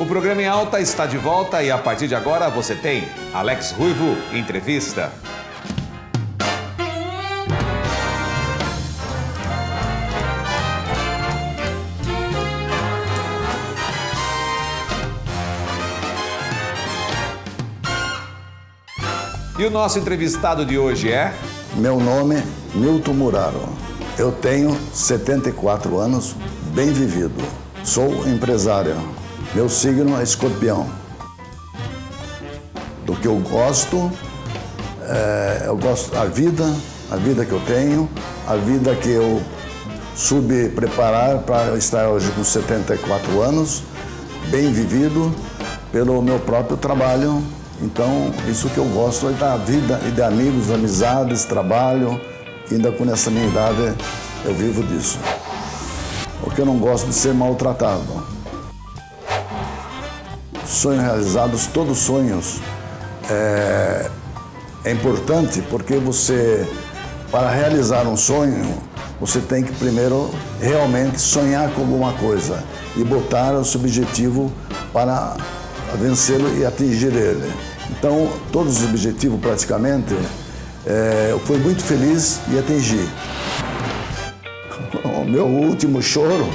O programa Em Alta está de volta e a partir de agora você tem Alex Ruivo Entrevista. E o nosso entrevistado de hoje é... Meu nome é Milton Muraro. Eu tenho 74 anos, bem vivido. Sou empresário. Meu signo é Escorpião. Do que eu gosto a vida que eu tenho, a vida que eu soube preparar para estar hoje com 74 anos, bem vivido pelo meu próprio trabalho. Então, isso que eu gosto é da vida e de amigos, amizades, trabalho. Ainda com essa minha idade, eu vivo disso. Porque eu não gosto de ser maltratado. Sonhos realizados, todos os sonhos é importante porque você, para realizar um sonho, você tem que primeiro realmente sonhar com alguma coisa e botar o seu objetivo para vencê-lo e atingir ele. Então, todos os objetivos praticamente, eu fui muito feliz e atingi. O meu último choro,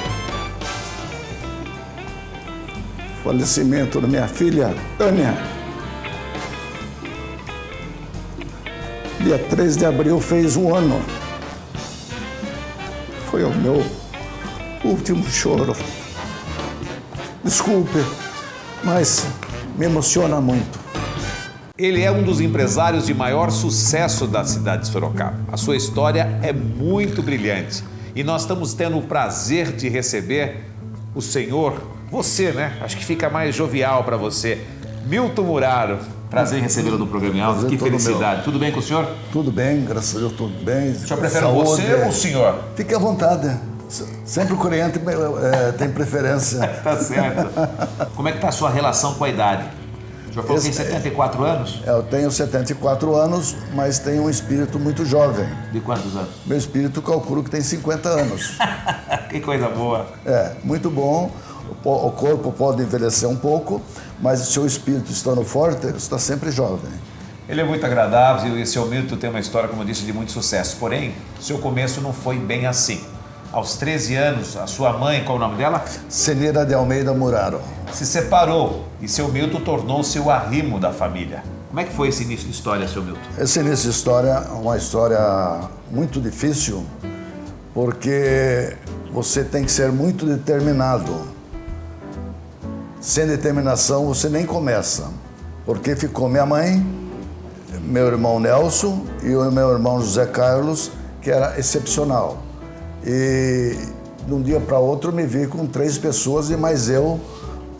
falecimento da minha filha, Tânia. Dia 3 de abril fez um ano. Foi o meu último choro. Desculpe, mas me emociona muito. Ele é um dos empresários de maior sucesso da cidade de Sorocaba. A sua história é muito brilhante. E nós estamos tendo o prazer de receber o senhor, você, né? Acho que fica mais jovial para você. Milton Muraro. Prazer em recebê-lo no programa Em Alta. Que felicidade. Tudo bem com o senhor? Tudo bem, graças a Deus, tudo bem. O senhor prefere você ou o senhor? Fique à vontade. Sempre o cliente tem preferência. Tá certo. Como é que está a sua relação com a idade? O senhor falou que tem 74 anos? Eu tenho 74 anos, mas tenho um espírito muito jovem. De quantos anos? Meu espírito calculo que tem 50 anos. Que coisa boa. Muito bom. O corpo pode envelhecer um pouco, mas o seu espírito estando forte, você está sempre jovem. Ele é muito agradável e seu Milton tem uma história, como eu disse, de muito sucesso. Porém, seu começo não foi bem assim. Aos 13 anos, a sua mãe, qual é o nome dela? Cenira de Almeida Muraro. Se separou e seu Milton tornou-se o arrimo da família. Como é que foi esse início de história, seu Milton? Esse início de história é uma história muito difícil, porque você tem que ser muito determinado. Sem determinação, você nem começa. Porque ficou minha mãe, meu irmão Nelson e o meu irmão José Carlos, que era excepcional. E de um dia para outro me vi com 3 pessoas e mais eu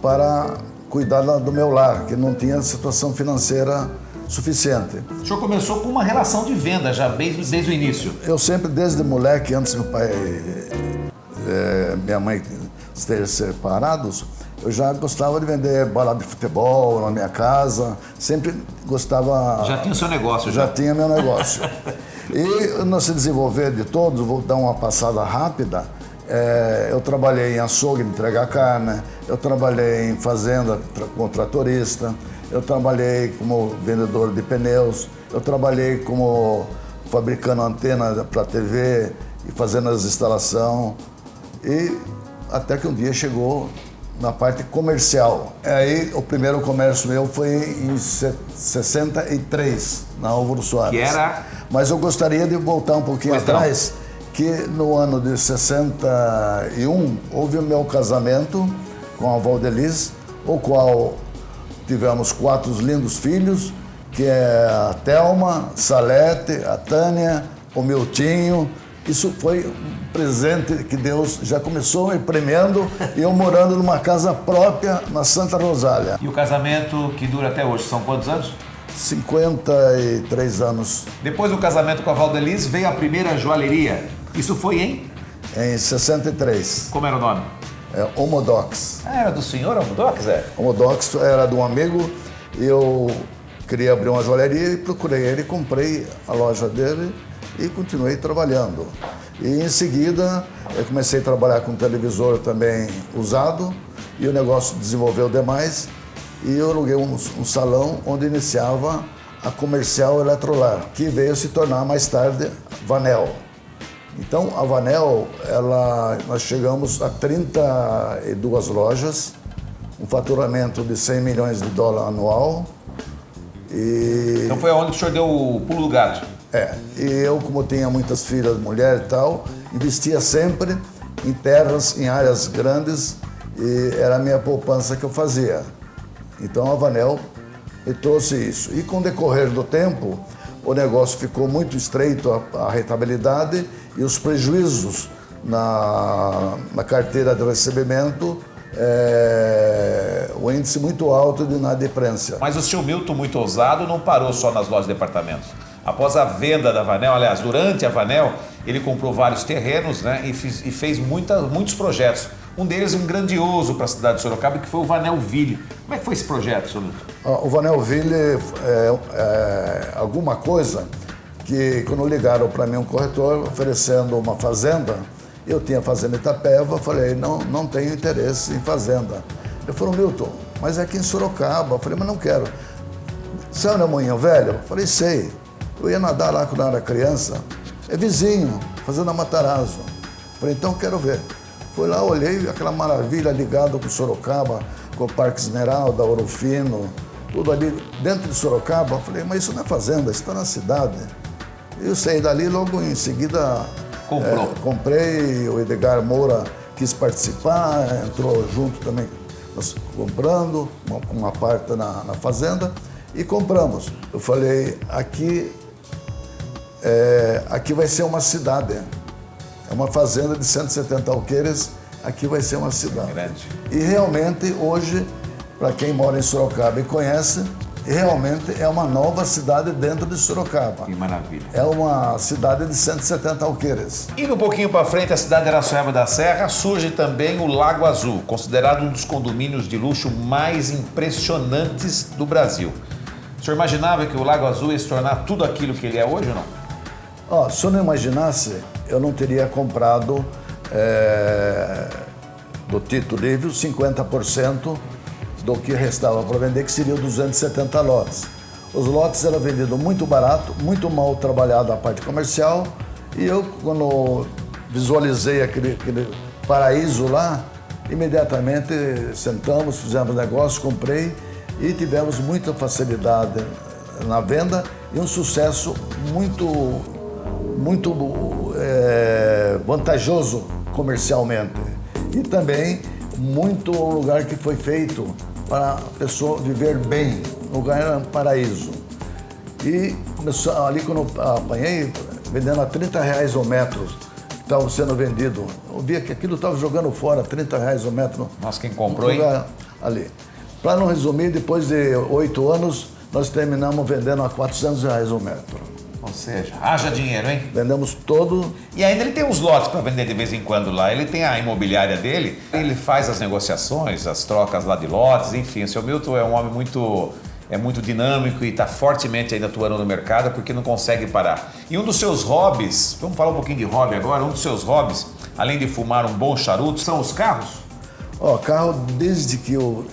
para cuidar do meu lar, que não tinha situação financeira suficiente. O senhor começou com uma relação de venda já desde o início? Eu sempre, desde moleque, antes meu pai minha mãe estejam separados, eu já gostava de vender bola de futebol na minha casa, sempre gostava... Já tinha o seu negócio? Já tinha meu negócio. E não se desenvolver de todos, vou dar uma passada rápida, eu trabalhei em açougue, entregar carne, eu trabalhei em fazenda como tratorista, eu trabalhei como vendedor de pneus, eu trabalhei como fabricando antena para TV e fazendo as instalações, e até que um dia chegou na parte comercial. Aí o primeiro comércio meu foi em 63, na Álvaro Soares. Que era? Mas eu gostaria de voltar um pouquinho atrás, que no ano de 61 houve o meu casamento com a Valdeliz, o qual tivemos 4 lindos filhos, que é a Thelma, Salete, a Tânia, o Miltinho. Isso foi um presente que Deus já começou me premiando e eu morando numa casa própria na Santa Rosália. E o casamento que dura até hoje, são quantos anos? 53 anos. Depois do casamento com a Valdeliz, veio a primeira joalheria. Isso foi em 63. Como era o nome? Homodox. Era do senhor Homodox, Homodox era de um amigo e eu queria abrir uma joalheria e procurei ele, comprei a loja dele e continuei trabalhando. E em seguida eu comecei a trabalhar com televisor também usado e o negócio desenvolveu demais e eu aluguei um salão onde iniciava a Comercial Eletrolar, que veio se tornar mais tarde Vanel. Então a Vanel, nós chegamos a 32 lojas, um faturamento de 100 milhões de dólares anual. Então foi onde o senhor deu o pulo do gato? E eu, como tinha muitas filhas, mulher e tal, investia sempre em terras, em áreas grandes, e era a minha poupança que eu fazia. Então a Vanel me trouxe isso. E com o decorrer do tempo, o negócio ficou muito estreito, a rentabilidade e os prejuízos na carteira de recebimento, o índice muito alto de inadimplência. Mas o seu Milton, muito ousado, não parou só nas lojas de departamentos. Após a venda da Vanel, aliás, durante a Vanel, ele comprou vários terrenos, né, e fez muitos projetos. Um deles um grandioso para a cidade de Sorocaba, que foi o Vanelville. Como é que foi esse projeto, senhor Milton? O Vanelville é alguma coisa que, quando ligaram para mim um corretor oferecendo uma fazenda, eu tinha fazenda em Itapeva, falei, não tenho interesse em fazenda. Ele falou, Milton, mas é aqui em Sorocaba. Eu falei, mas não quero. Sabe onde é Moinho Velho? Eu falei, sei. Eu ia nadar lá quando eu era criança. É vizinho, fazenda Matarazzo. Eu falei, então quero ver. Fui lá, olhei aquela maravilha ligada com Sorocaba, com o Parque Esmeralda, Ouro Fino, tudo ali dentro de Sorocaba. Eu falei, mas isso não é fazenda, isso está na cidade. Eu saí dali, logo em seguida comprei, o Edgar Moura quis participar, entrou junto também, nós comprando uma parte na fazenda e compramos. Eu falei, aqui vai ser uma cidade. É uma fazenda de 170 alqueires, aqui vai ser uma cidade. Grande. E realmente hoje, para quem mora em Sorocaba e conhece, realmente é uma nova cidade dentro de Sorocaba. Que maravilha. É uma cidade de 170 alqueires. Indo um pouquinho para frente, a cidade de Araçoiaba da Serra, surge também o Lago Azul, considerado um dos condomínios de luxo mais impressionantes do Brasil. O senhor imaginava que o Lago Azul ia se tornar tudo aquilo que ele é hoje ou não? Se eu não imaginasse, eu não teria comprado do Tito Livre 50% do que restava para vender, que seriam 270 lotes. Os lotes eram vendidos muito barato, muito mal trabalhado a parte comercial, e eu, quando visualizei aquele paraíso lá, imediatamente sentamos, fizemos negócio, comprei e tivemos muita facilidade na venda e um sucesso muito vantajoso comercialmente. E também muito lugar que foi feito para a pessoa viver bem, o lugar era um paraíso. E começou, ali quando eu apanhei, vendendo a R$30 o metro, que estava sendo vendido. Eu via que aquilo estava jogando fora, R$30 o metro. Nossa, quem comprou, hein? Ali. Para não resumir, depois de 8 anos, nós terminamos vendendo a R$400 o metro. Ou seja, haja dinheiro, hein? Vendemos todo. E ainda ele tem uns lotes para vender de vez em quando lá. Ele tem a imobiliária dele, ele faz as negociações, as trocas lá de lotes, enfim. O seu Milton é um homem muito dinâmico e está fortemente ainda atuando no mercado porque não consegue parar. E um dos seus hobbies, vamos falar um pouquinho de hobby agora, um dos seus hobbies, além de fumar um bom charuto, são os carros? Carro, desde que eu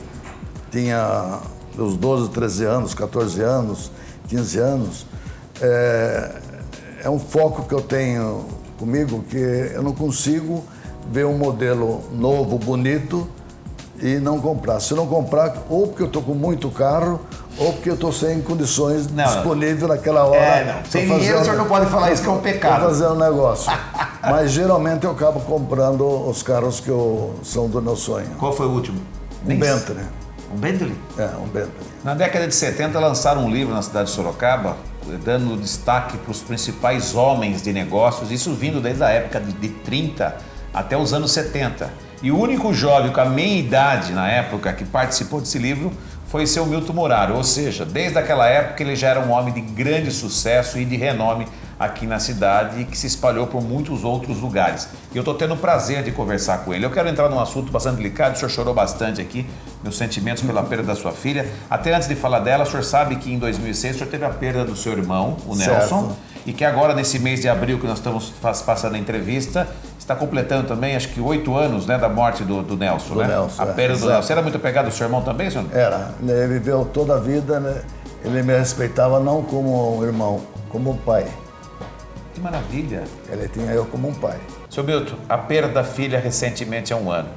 tinha meus 12, 13 anos, 14 anos, 15 anos, é um foco que eu tenho comigo, que eu não consigo ver um modelo novo, bonito e não comprar. Se eu não comprar, ou porque eu estou com muito carro, ou porque eu estou sem condições disponíveis naquela hora. Sem dinheiro o senhor não pode falar isso, que é um pecado. Para fazer um negócio. Mas geralmente eu acabo comprando os carros que são do meu sonho. Qual foi o último? Um Bentley. Um Bentley? Um Bentley. Na década de 70 lançaram um livro na cidade de Sorocaba, dando destaque para os principais homens de negócios, isso vindo desde a época de 30 até os anos 70. E o único jovem com a meia idade na época que participou desse livro foi seu Milton Muraro, ou seja, desde aquela época ele já era um homem de grande sucesso e de renome aqui na cidade e que se espalhou por muitos outros lugares. E eu estou tendo o prazer de conversar com ele. Eu quero entrar num assunto bastante delicado, o senhor chorou bastante aqui, meus sentimentos pela perda da sua filha. Até antes de falar dela, o senhor sabe que em 2006 o senhor teve a perda do seu irmão, o Nelson, e que agora, nesse mês de abril que nós estamos passando a entrevista, está completando também, acho que 8 anos, né, da morte do Nelson, né? Nelson, a perda do exato. Nelson. Você era muito apegado ao seu irmão também, senhor? Era. Ele viveu toda a vida, né? Ele me respeitava não como um irmão, como um pai. Que maravilha. Ele tinha eu como um pai. Seu Milton, a perda da filha recentemente há 1 ano.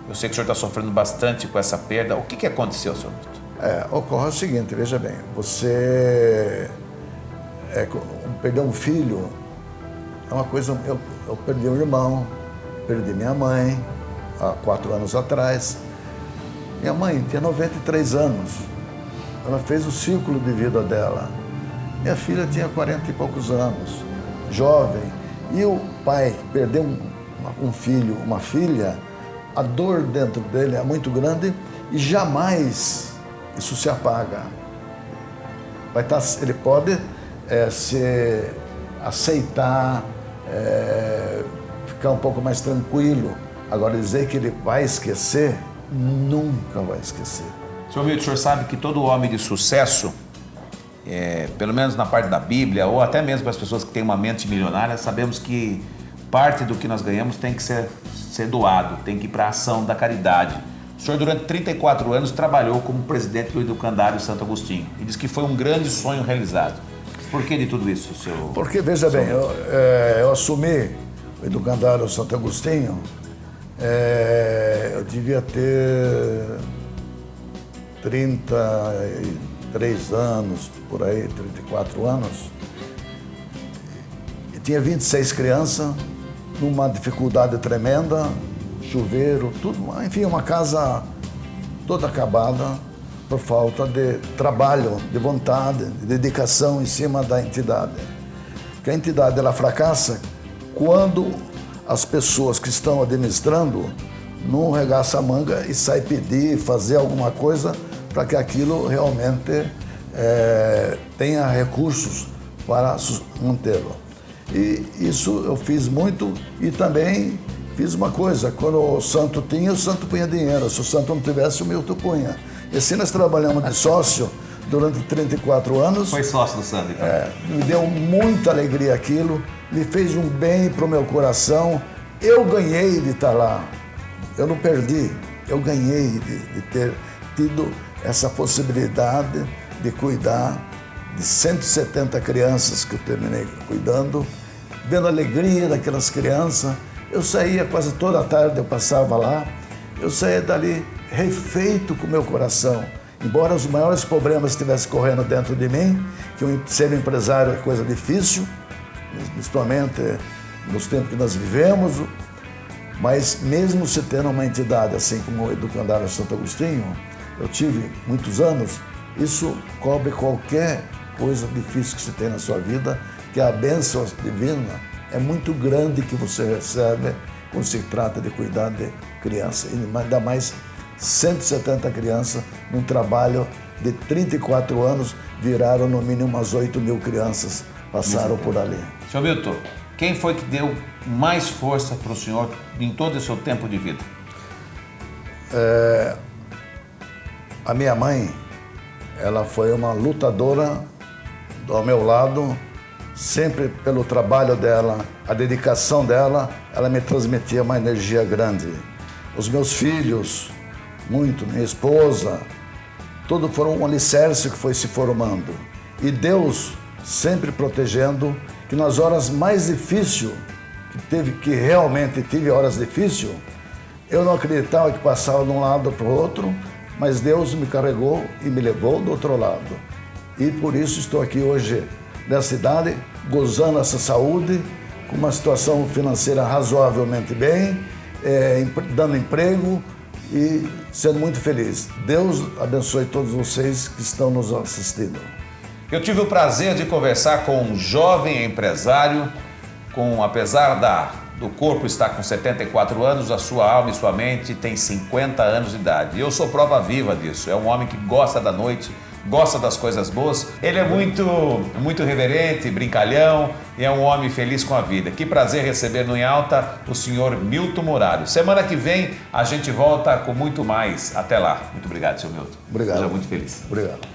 Eu sei que o senhor está sofrendo bastante com essa perda. O que aconteceu, senhor Milton? Ocorre o seguinte, veja bem, você perder um filho é uma coisa. Eu perdi um irmão, perdi minha mãe há 4 anos atrás. Minha mãe tinha 93 anos, ela fez o ciclo de vida dela. Minha filha tinha 40 e poucos anos, jovem. E o pai perdeu um filho, uma filha, a dor dentro dele é muito grande e jamais isso se apaga. Ele pode se aceitar, ficar um pouco mais tranquilo. Agora, dizer que ele vai esquecer, nunca vai esquecer. Senhor Milton, o senhor sabe que todo homem de sucesso, pelo menos na parte da Bíblia, ou até mesmo para as pessoas que têm uma mente milionária, sabemos que parte do que nós ganhamos tem que ser doado, tem que ir para a ação da caridade. O senhor, durante 34 anos, trabalhou como presidente do Educandário Santo Agostinho e diz que foi um grande sonho realizado. Por que de tudo isso, senhor? Porque, veja bem, eu assumi o Educandário Santo Agostinho, eu devia ter 33 anos, por aí, 34 anos. E tinha 26 crianças, numa dificuldade tremenda, chuveiro, tudo, enfim, uma casa toda acabada por falta de trabalho, de vontade, de dedicação em cima da entidade. Porque a entidade, ela fracassa quando as pessoas que estão administrando não regaçam a manga e saem pedir, fazer alguma coisa para que aquilo realmente tenha recursos para mantê-lo. E isso eu fiz muito e também fiz uma coisa, quando o santo tinha, o santo punha dinheiro, se o santo não tivesse, o Milton punha. E assim nós trabalhamos de sócio durante 34 anos. Foi sócio do santo, então? Me deu muita alegria aquilo, me fez um bem para o meu coração. Eu ganhei de estar lá, eu não perdi, eu ganhei de ter tido essa possibilidade de cuidar de 170 crianças que eu terminei cuidando, vendo a alegria daquelas crianças. Eu saía quase toda a tarde, eu passava lá, eu saía dali refeito com o meu coração. Embora os maiores problemas estivessem correndo dentro de mim, que ser um empresário é coisa difícil, principalmente nos tempos que nós vivemos, mas mesmo se tendo uma entidade assim como o Educandário Santo Agostinho, eu tive muitos anos, isso cobre qualquer coisa difícil que você tem na sua vida, que a bênção divina é muito grande que você recebe quando se trata de cuidar de criança. E ainda mais 170 crianças, num trabalho de 34 anos, viraram no mínimo umas 8.000 crianças, passaram por ali. Senhor Milton, quem foi que deu mais força para o senhor em todo o seu tempo de vida? A minha mãe, ela foi uma lutadora ao meu lado, sempre pelo trabalho dela, a dedicação dela, ela me transmitia uma energia grande. Os meus filhos, muito, minha esposa, tudo foram um alicerce que foi se formando. E Deus sempre protegendo, que nas horas mais difíceis, que realmente tive horas difíceis, eu não acreditava que passava de um lado para o outro, mas Deus me carregou e me levou do outro lado. E por isso estou aqui hoje nessa idade, gozando essa saúde, com uma situação financeira razoavelmente bem, dando emprego e sendo muito feliz. Deus abençoe todos vocês que estão nos assistindo. Eu tive o prazer de conversar com um jovem empresário, apesar do corpo estar com 74 anos, a sua alma e sua mente têm 50 anos de idade. E eu sou prova viva disso. É um homem que gosta da noite, gosta das coisas boas. Ele é muito reverente, brincalhão e é um homem feliz com a vida. Que prazer receber no Em Alta o senhor Milton Muraro. Semana que vem a gente volta com muito mais. Até lá. Muito obrigado, senhor Milton. Obrigado. Seja muito feliz. Obrigado.